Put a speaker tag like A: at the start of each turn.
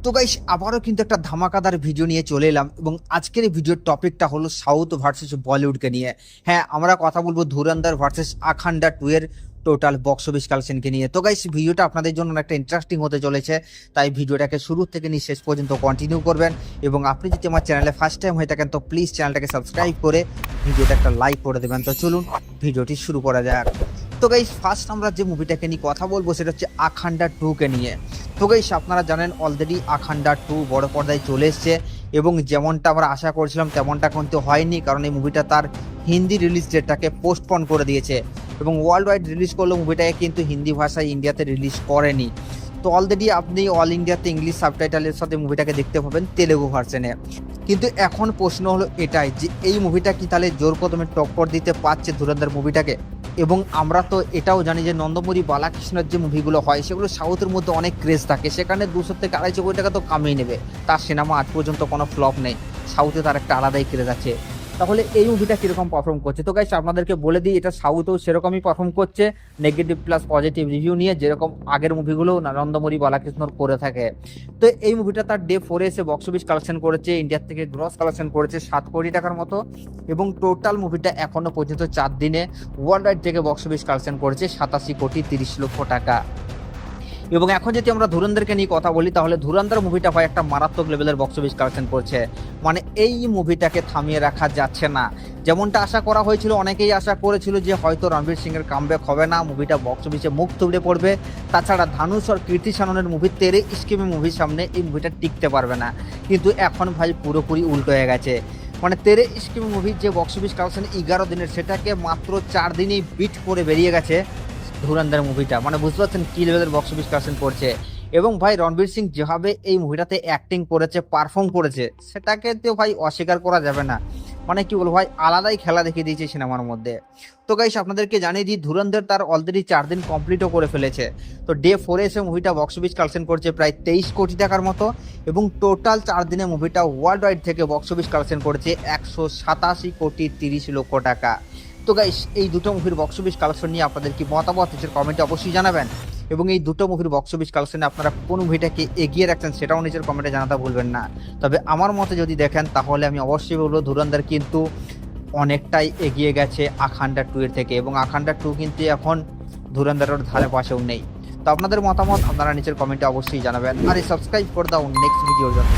A: তো গাইস আবারও কিন্তু একটা ধামাকাদার ভিডিও নিয়ে চলে এলাম এবং আজকের এই ভিডিওর টপিকটা হলো সাউথ ভার্সেস বলিউডকে নিয়ে। হ্যাঁ, আমরা কথা বলবো ধুরন্ধর ভার্সেস আখান্ডা 2 এর টোটাল বক্স অফিস কালেকশনকে নিয়ে। তো গাইস ভিডিওটা আপনাদের জন্য একটা ইন্টারেস্টিং হতে চলেছে, তাই ভিডিওটাকে শুরু থেকে নিয়ে শেষ পর্যন্ত কন্টিনিউ করবেন। এবং আপনি যদি আমার চ্যানেলে ফার্স্ট টাইম হয়ে থাকেন তো প্লিজ চ্যানেলটাকে সাবস্ক্রাইব করে ভিডিওটা একটা লাইক করে দেবেন। তো চলুন ভিডিওটি শুরু করা যাক। তো গাইস ফার্স্ট আমরা যে মুভিটাকে নিয়ে কথা বলবো সেটা হচ্ছে আখান্ডা 2 কে নিয়ে। তো গাইস আপনারা জানেন অলরেডি আখান্ডা 2 বড় পর্দায় চলে এসছে এবং যেমনটা আমরা আশা করছিলাম তেমনটা কিন্তু হয়নি, কারণ এই মুভিটা তার হিন্দি রিলিজ ডেটটাকে পোস্টপন করে দিয়েছে এবং ওয়ার্ল্ড ওয়াইড রিলিজ করলো মুভিটাকে, কিন্তু হিন্দি ভাষায় ইন্ডিয়াতে রিলিজ করেনি। তো অলরেডি আপনি অল ইন্ডিয়াতে ইংলিশ সাবটাইটেলের সাথে মুভিটাকে দেখতে পাবেন তেলেগু ভার্সনে। কিন্তু এখন প্রশ্ন হলো এটাই যে এই মুভিটা কি তাহলে জোর কদমে টক্কর দিতে পারছে ধুরন্ধর মুভিটাকে? এবং আমরা তো এটাও জানি যে নন্দমুরি বালাকৃষ্ণের যে মুভিগুলো হয় সেগুলো সাউথের মধ্যে অনেক ক্রেজ থাকে, সেখানে 200 থেকে 250 কোটি টাকা তো কামিয়ে নেবে। তার সিনেমা আজ পর্যন্ত কোনো ফ্লপ নেই, সাউথে তার একটা আলাদাই ক্রেজ আছে। তাহলে এই মুভিটা কীরকম পারফর্ম করছে? তো গাইস আপনাদেরকে বলে দিই, এটা সাউথেও সেরকমই পারফর্ম করছে, নেগেটিভ প্লাস পজিটিভ রিভিউ নিয়ে, যেরকম আগের মুভিগুলো নন্দমুরি বালাকৃষ্ণর করে থাকে। তো এই মুভিটা তার ডে 4-এ এসে বক্স অফিস কালেকশন করেছে, ইন্ডিয়ার থেকে গ্রস কালেকশন করেছে 7 কোটি টাকার মতো এবং টোটাল মুভিটা এখনো পর্যন্ত 4 দিনে ওয়ার্ল্ড ওয়াইড থেকে বক্স অফিস কালেকশন করেছে 87 কোটি 30 লক্ষ টাকা। এবং এখন যদি আমরা ধুরন্ধরকে নিয়ে কথা বলি তাহলে ধুরন্ধর মুভিটা হয় একটা মারাত্মক লেভেলের বক্স অফিস কালেকশন করছে, মানে এই মুভিটাকে থামিয়ে রাখা যাচ্ছে না। যেমনটা আশা করা হয়েছিল, অনেকেই আশা করেছিল যে হয়তো রণবীর সিং এর কামব্যাক হবে না, মুভিটা বক্স অফিসে মুখ থুবড়ে পড়বে। তাছাড়া ধানুষ আর কীর্তি সাননের মুভি তেরে ইস্কিমে মুভির সামনে এই মুভিটা টিকতে পারবে না। কিন্তু এখন ভাই পুরোপুরি উল্টো হয়ে গেছে, মানে তেরে ইস্কিমে মুভির যে বক্স অফিস কালেকশন 11 দিনের, সেটাকে মাত্র 4 দিনেই বিট করে বেরিয়ে গেছে ধুরন্ধর মুভিটা। মানে বুঝতে পারছেন কি লেভেলের বক্স অফিস কালেকশন করছে। এবং ভাই রণবীর সিং যেভাবে এই মুভিটাতে অ্যাক্টিং করেছে, পারফর্ম করেছে, সেটাকে তো ভাই অস্বীকার করা যাবে না। মানে কি বলবো ভাই, আলাদাই খেলা দেখিয়ে দিয়েছে সিনেমার মধ্যে। তো গাইস আপনাদেরকে জানিয়ে দিই, ধুরন্ধর তার অলরেডি 4 দিন কমপ্লিটও করে ফেলেছে। তো ডে 4-এ এসে মুভিটা বক্স অফিস কালেকশন করছে প্রায় 23 কোটি টাকার মতো এবং টোটাল 4 দিনে মুভিটা ওয়ার্ল্ড ওয়াইড থেকে বক্স অফিস কালেকশন করেছে 187 কোটি 30 লক্ষ টাকা। তো গাইস এই দুটো মুভির বক্স অফিস কালেকশন নিয়ে আপনাদের কি মতামত নিচের কমেন্টে অবশ্যই জানাবেন। এবং এই দুটো মুভির বক্স অফিস কালেকশনে আপনারা কোন মুভিটাকে এগিয়ে রাখছেন সেটাও নিচের কমেন্টে জানাতে ভুলবেন না। তবে আমার মতে যদি দেখেন তাহলে আমি অবশ্যই বলবো ধুরন্ধর কিন্তু অনেকটাই এগিয়ে গেছে আখান্ডা 2 এর থেকে, এবং আখান্ডা 2 কিন্তু এখন ধুরন্ধরের ধারে পাশেও নেই। তো আপনাদের মতামত আপনারা নিচের কমেন্টে অবশ্যই জানাবেন আর এই সাবস্ক্রাইব করে দাও নেক্সট ভিডিওর জন্য।